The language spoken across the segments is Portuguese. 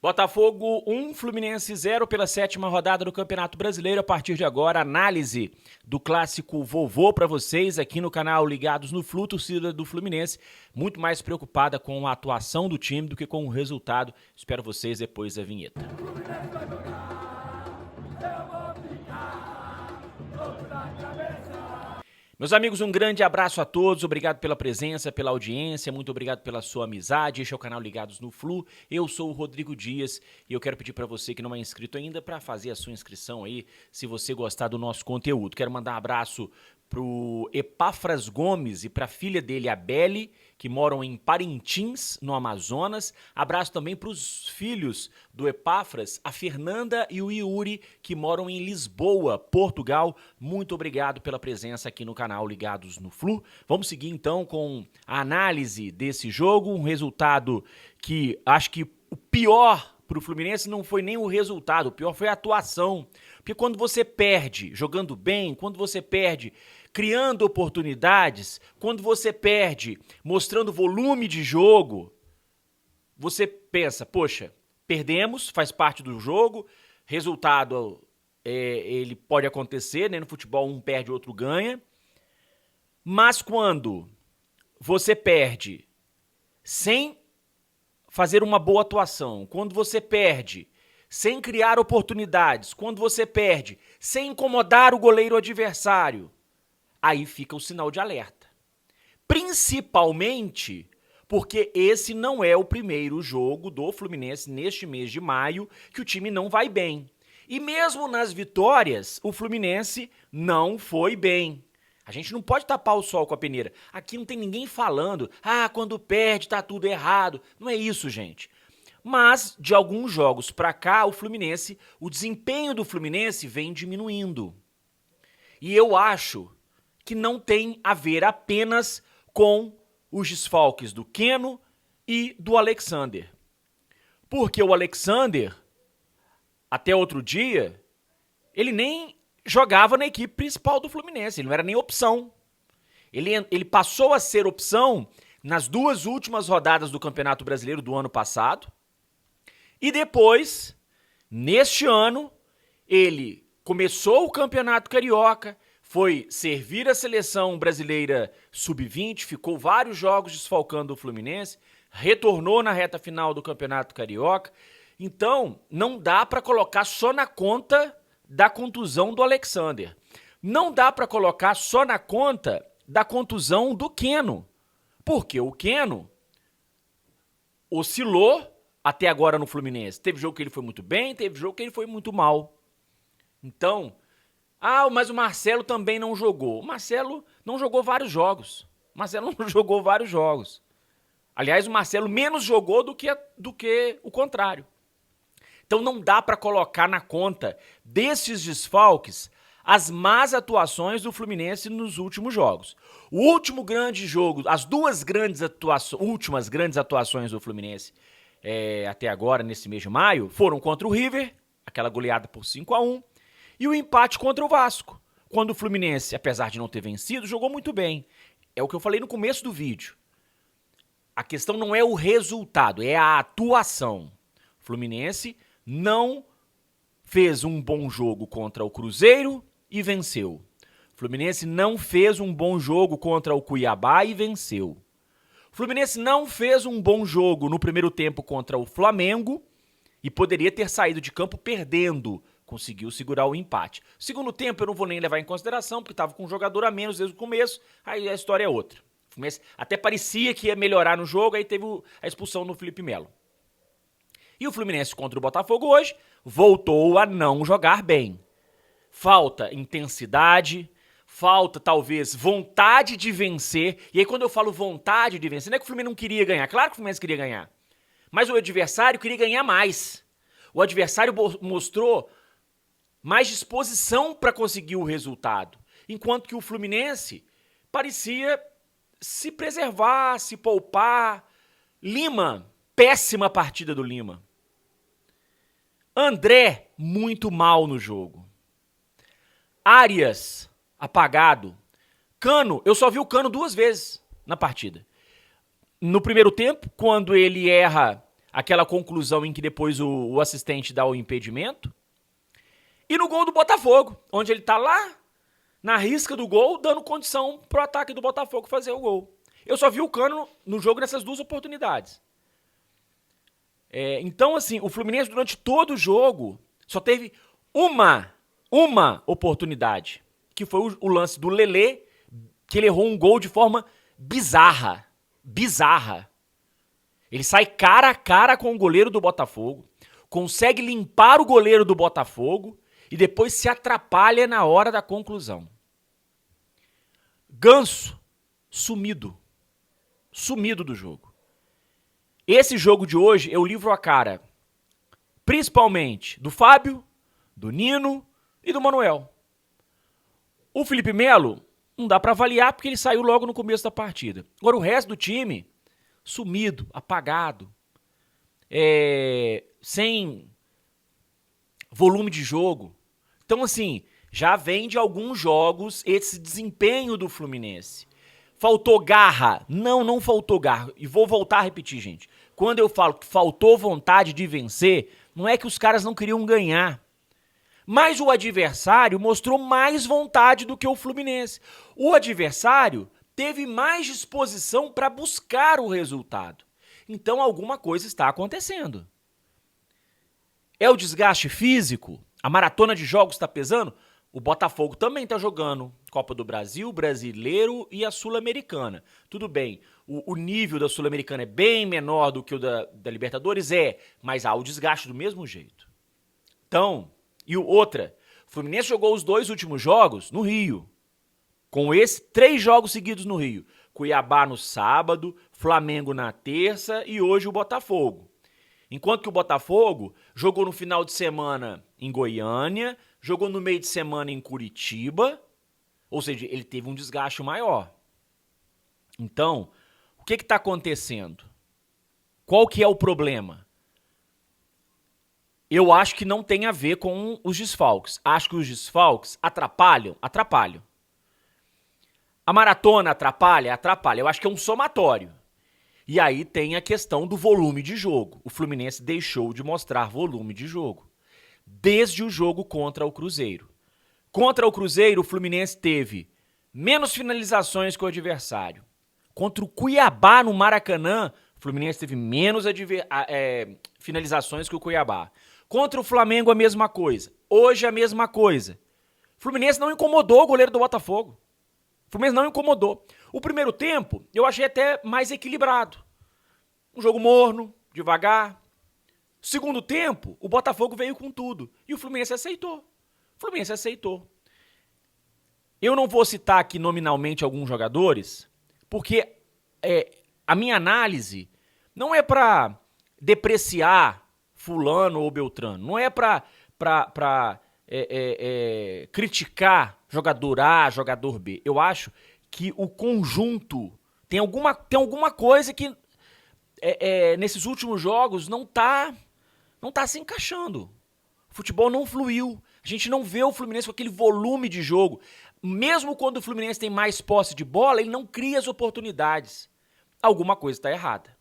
Botafogo 1, Fluminense 0 pela 7ª rodada do Campeonato Brasileiro. A partir de agora, análise do clássico vovô para vocês aqui no canal Ligados no Flu, torcida do Fluminense, muito mais preocupada com a atuação do time do que com o resultado. Espero vocês depois da vinheta. Meus amigos, um grande abraço a todos, obrigado pela presença, pela audiência, muito obrigado pela sua amizade. Este é o canal Ligados no Flu, eu sou o Rodrigo Dias e eu quero pedir para você que não é inscrito ainda para fazer a sua inscrição aí, se você gostar do nosso conteúdo. Quero mandar um abraço pro Epáfras Gomes e para a filha dele, a Belle, que moram em Parintins, no Amazonas. Abraço também para os filhos do Epáfras, a Fernanda e o Yuri, que moram em Lisboa, Portugal. Muito obrigado pela presença aqui no canal Ligados no Flu. Vamos seguir então com a análise desse jogo, um resultado que acho que o pior para o Fluminense não foi nem o resultado, o pior foi a atuação. Porque quando você perde jogando bem, quando você perde criando oportunidades, quando você perde mostrando volume de jogo, você pensa, poxa, perdemos, faz parte do jogo, resultado ele pode acontecer, né? No futebol um perde, o outro ganha, mas quando você perde sem fazer uma boa atuação, quando você perde sem criar oportunidades, quando você perde sem incomodar o goleiro adversário, aí fica o sinal de alerta. Principalmente porque esse não é o primeiro jogo do Fluminense neste mês de maio que o time não vai bem. E mesmo nas vitórias, o Fluminense não foi bem. A gente não pode tapar o sol com a peneira. Aqui não tem ninguém falando, quando perde tá tudo errado. Não é isso, gente. Mas, de alguns jogos pra cá, o desempenho do Fluminense vem diminuindo. E eu acho que não tem a ver apenas com os desfalques do Keno e do Alexander. Porque o Alexander, até outro dia, ele nem jogava na equipe principal do Fluminense, ele não era nem opção. Ele passou a ser opção nas duas últimas rodadas do Campeonato Brasileiro do ano passado. E depois, neste ano, ele começou o Campeonato Carioca, foi servir a seleção brasileira sub-20, ficou vários jogos desfalcando o Fluminense, retornou na reta final do Campeonato Carioca. Então, não dá para colocar só na conta da contusão do Alexander. Não dá para colocar só na conta da contusão do Keno. Porque o Keno oscilou até agora no Fluminense. Teve jogo que ele foi muito bem, teve jogo que ele foi muito mal. Então, mas o Marcelo também não jogou. O Marcelo não jogou vários jogos. Aliás, o Marcelo menos jogou do que o contrário. Então não dá para colocar na conta desses desfalques as más atuações do Fluminense nos últimos jogos. O último grande jogo, as duas últimas grandes atuações do Fluminense até agora, nesse mês de maio, foram contra o River, aquela goleada por 5-1, e o empate contra o Vasco, quando o Fluminense, apesar de não ter vencido, jogou muito bem. É o que eu falei no começo do vídeo. A questão não é o resultado, é a atuação. O Fluminense não fez um bom jogo contra o Cruzeiro e venceu. O Fluminense não fez um bom jogo contra o Cuiabá e venceu. O Fluminense não fez um bom jogo no primeiro tempo contra o Flamengo e poderia ter saído de campo perdendo. Conseguiu segurar o empate. Segundo tempo eu não vou nem levar em consideração, porque estava com um jogador a menos desde o começo, aí a história é outra. O Fluminense até parecia que ia melhorar no jogo, aí teve a expulsão do Felipe Melo. E o Fluminense contra o Botafogo hoje voltou a não jogar bem. Falta intensidade, falta talvez vontade de vencer. E aí quando eu falo vontade de vencer, não é que o Fluminense não queria ganhar. Claro que o Fluminense queria ganhar. Mas o adversário queria ganhar mais. O adversário mostrou mais disposição para conseguir o resultado. Enquanto que o Fluminense parecia se preservar, se poupar. Lima, péssima partida do Lima. André, muito mal no jogo. Arias, apagado. Cano, eu só vi o Cano 2 vezes na partida. No primeiro tempo, quando ele erra aquela conclusão em que depois o assistente dá o impedimento. E no gol do Botafogo, onde ele tá lá na risca do gol, dando condição pro ataque do Botafogo fazer o gol. Eu só vi o Cano no jogo nessas duas oportunidades. Então, assim, o Fluminense durante todo o jogo só teve uma oportunidade, que foi o lance do Lelê, que ele errou um gol de forma bizarra. Ele sai cara a cara com o goleiro do Botafogo, consegue limpar o goleiro do Botafogo e depois se atrapalha na hora da conclusão. Ganso, sumido do jogo. Esse jogo de hoje eu livro a cara, principalmente do Fábio, do Nino e do Manuel. O Felipe Melo não dá pra avaliar porque ele saiu logo no começo da partida. Agora o resto do time, sumido, apagado, sem volume de jogo. Então assim, já vem de alguns jogos esse desempenho do Fluminense. Faltou garra? Não faltou garra. E vou voltar a repetir, gente. Quando eu falo que faltou vontade de vencer, não é que os caras não queriam ganhar. Mas o adversário mostrou mais vontade do que o Fluminense. O adversário teve mais disposição para buscar o resultado. Então alguma coisa está acontecendo. É o desgaste físico? A maratona de jogos está pesando? O Botafogo também está jogando Copa do Brasil, Brasileiro e a Sul-Americana. Tudo bem, o nível da Sul-Americana é bem menor do que o da Libertadores, mas há o desgaste do mesmo jeito. Então, outra, o Fluminense jogou os 2 últimos jogos no Rio. Com 3 jogos seguidos no Rio. Cuiabá no sábado, Flamengo na terça e hoje o Botafogo. Enquanto que o Botafogo jogou no final de semana em Goiânia, jogou no meio de semana em Curitiba, ou seja, ele teve um desgaste maior. Então, o que está acontecendo? Qual que é o problema? Eu acho que não tem a ver com os desfalques. Acho que os desfalques atrapalham. A maratona atrapalha? Eu acho que é um somatório. E aí tem a questão do volume de jogo. O Fluminense deixou de mostrar volume de jogo. Desde o jogo contra o Cruzeiro. Contra o Cruzeiro, o Fluminense teve menos finalizações que o adversário. Contra o Cuiabá no Maracanã, o Fluminense teve menos finalizações que o Cuiabá. Contra o Flamengo, a mesma coisa. Hoje, a mesma coisa. O Fluminense não incomodou o goleiro do Botafogo. O Fluminense não incomodou. O primeiro tempo, eu achei até mais equilibrado. Um jogo morno, devagar. Segundo tempo, o Botafogo veio com tudo. E o Fluminense aceitou. Eu não vou citar aqui nominalmente alguns jogadores, porque a minha análise não é para depreciar fulano ou beltrano. Não é para criticar jogador A, jogador B. Eu acho que o conjunto tem alguma coisa que nesses últimos jogos não tá se encaixando. O futebol não fluiu. A gente não vê o Fluminense com aquele volume de jogo. Mesmo quando o Fluminense tem mais posse de bola, ele não cria as oportunidades. Alguma coisa está errada.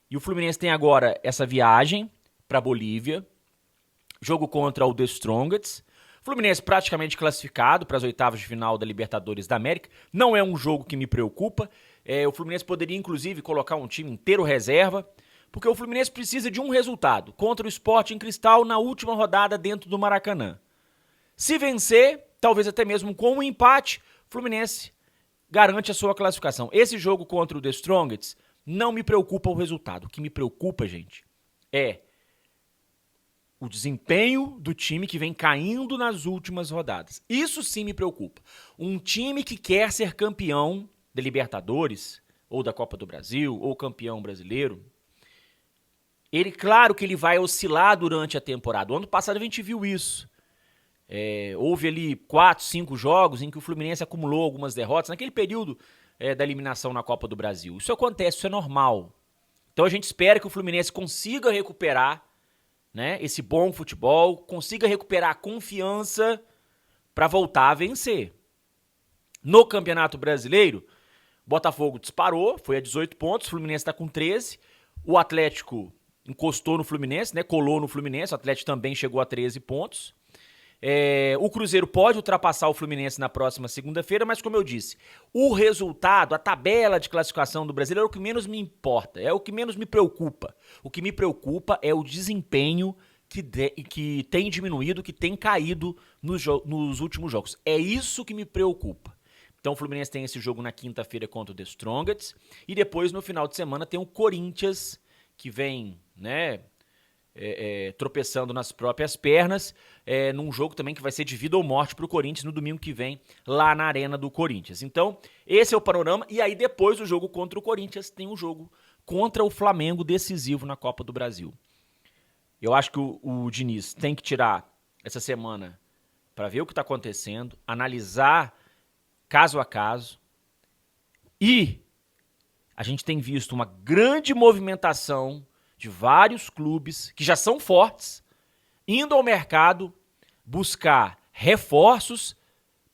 E o Fluminense tem agora essa viagem para Bolívia, jogo contra o The Strongest. Fluminense praticamente classificado para as oitavas de final da Libertadores da América. Não é um jogo que me preocupa. O Fluminense poderia, inclusive, colocar um time inteiro reserva, porque o Fluminense precisa de um resultado contra o Sporting Cristal na última rodada dentro do Maracanã. Se vencer, talvez até mesmo com um empate, o Fluminense garante a sua classificação. Esse jogo contra o The Strongest não me preocupa o resultado. O que me preocupa, gente, é o desempenho do time que vem caindo nas últimas rodadas. Isso sim me preocupa. Um time que quer ser campeão da Libertadores, ou da Copa do Brasil, ou campeão brasileiro, claro que ele vai oscilar durante a temporada. O ano passado a gente viu isso. Houve ali 4, 5 jogos em que o Fluminense acumulou algumas derrotas, naquele período da eliminação na Copa do Brasil. Isso acontece, isso é normal. Então a gente espera que o Fluminense consiga recuperar, né, esse bom futebol, consiga recuperar a confiança para voltar a vencer. No Campeonato Brasileiro, o Botafogo disparou, foi a 18 pontos, o Fluminense está com 13, o Atlético encostou no Fluminense, né? Colou no Fluminense, o Atlético também chegou a 13 pontos. O Cruzeiro pode ultrapassar o Fluminense na próxima segunda-feira, mas como eu disse, o resultado, a tabela de classificação do Brasileiro é o que menos me importa, é o que menos me preocupa. O que me preocupa é o desempenho que tem diminuído, que tem caído nos últimos jogos. É isso que me preocupa. Então o Fluminense tem esse jogo na quinta-feira contra o The Strongest, e depois no final de semana tem o Corinthians, que vem, né, tropeçando nas próprias pernas, num jogo também que vai ser de vida ou morte pro Corinthians no domingo que vem, lá na Arena do Corinthians. Então, esse é o panorama, e aí depois do jogo contra o Corinthians, tem um jogo contra o Flamengo decisivo na Copa do Brasil. Eu acho que o Diniz tem que tirar essa semana para ver o que está acontecendo, analisar caso a caso, e a gente tem visto uma grande movimentação de vários clubes que já são fortes, indo ao mercado buscar reforços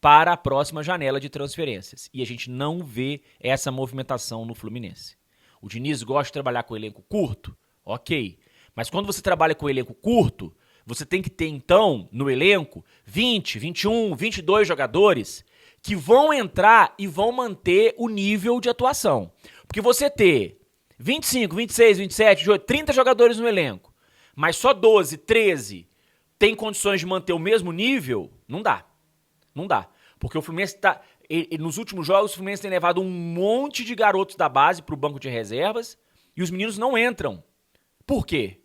para a próxima janela de transferências. E a gente não vê essa movimentação no Fluminense. O Diniz gosta de trabalhar com elenco curto? Ok. Mas quando você trabalha com elenco curto, você tem que ter, então, no elenco, 20, 21, 22 jogadores que vão entrar e vão manter o nível de atuação. Porque você ter 25, 26, 27, 28, 30 jogadores no elenco, mas só 12, 13 tem condições de manter o mesmo nível, não dá. Não dá. Porque o Fluminense nos últimos jogos, o Fluminense tem levado um monte de garotos da base pro banco de reservas e os meninos não entram. Por quê?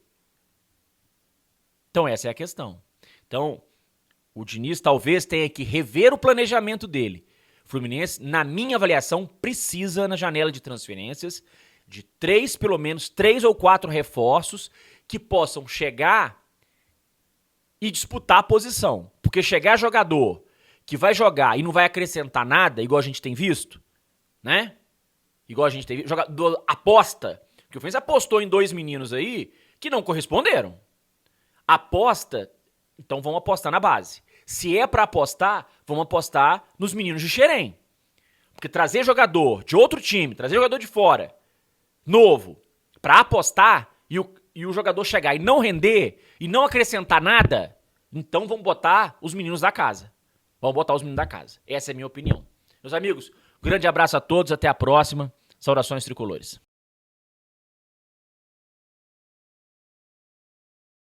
Então essa é a questão. Então, o Diniz talvez tenha que rever o planejamento dele. O Fluminense, na minha avaliação, precisa, na janela de transferências, de pelo menos 3 ou 4 reforços que possam chegar e disputar a posição. Porque chegar jogador que vai jogar e não vai acrescentar nada, igual a gente tem visto, né? Igual a gente tem visto, jogador aposta, porque o Fluminense apostou em 2 meninos aí que não corresponderam. Aposta, então vamos apostar na base. Se é pra apostar, vamos apostar nos meninos de Xerém. Porque trazer jogador de outro time, trazer jogador de fora, novo, pra apostar e o jogador chegar e não render e não acrescentar nada, então vamos botar os meninos da casa. Vamos botar os meninos da casa. Essa é a minha opinião. Meus amigos, grande abraço a todos, até a próxima. Saudações tricolores.